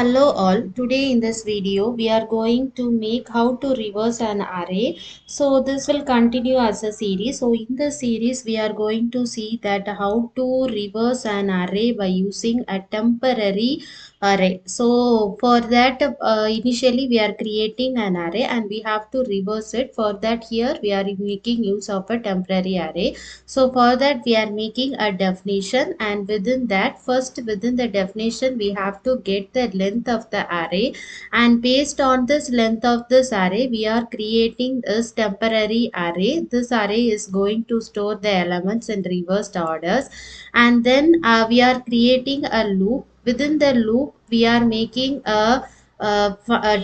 Hello all, today in this video we are going to make how to reverse an array. So this will continue as a series. So in the series we are going to see that how to reverse an array by using a temporary array. So for that initially we are creating an array and we have to reverse it. For that here we are making use of a temporary array. So for that we are making a definition, and within that, first within the definition we have to get the length of the array, and based on this length of this array we are creating this temporary array. This array is going to store the elements in reversed orders, and then we are creating a loop. Within the loop we are making a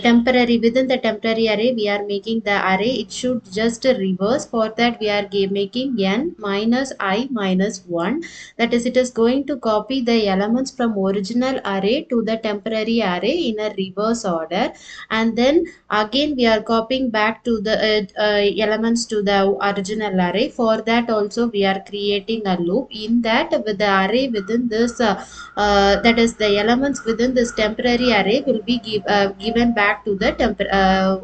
temporary, within the temporary array we are making the array, it should just reverse. For that we are making n minus I minus 1, that is, it is going to copy the elements from original array to the temporary array in a reverse order, and then again we are copying back to the elements to the original array. For that also we are creating a loop. In that, with the array within this that is, the elements within this temporary array will be given back to the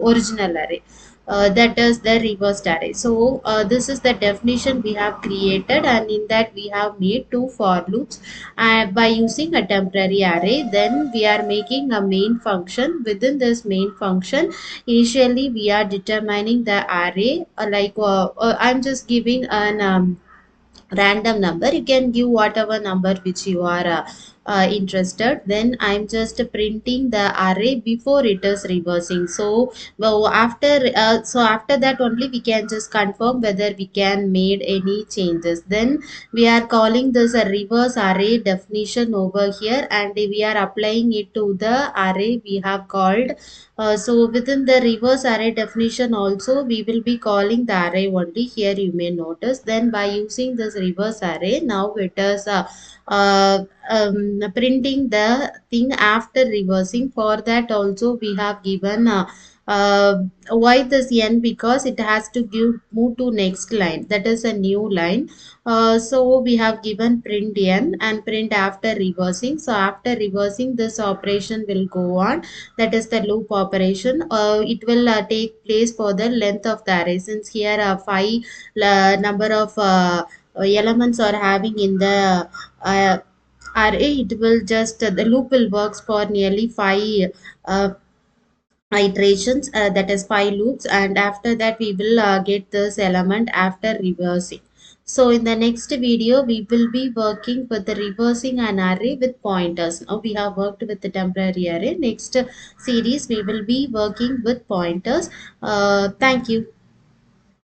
original array. That is the reversed array. So this is the definition we have created, and in that we have made two for loops by using a temporary array. Then we are making a main function. Within this main function, initially we are determining the array, I'm just giving an random number. You can give whatever number which you are interested. Then I'm just printing the array before it is reversing. So after that only we can just confirm whether we can made any changes. Then we are calling this a reverse array definition over here, and we are applying it to the array we have called. So within the reverse array definition also we will be calling the array only. Here you may notice. Then by using this reverse array, now it is printing the thing after reversing. For that also we have given why this n, because it has to move to next line, that is a new line. So we have given print n and print after reversing. So after reversing, this operation will go on, that is the loop operation. It will take place for the length of the array. Since here five number of elements are having in the array, it will just the loop will works for nearly five uh, iterations, that is five loops, and after that we will get this element after reversing. So in the next video we will be working with the reversing an array with pointers. Now we have worked with the temporary array. Next series we will be working with pointers. Thank you.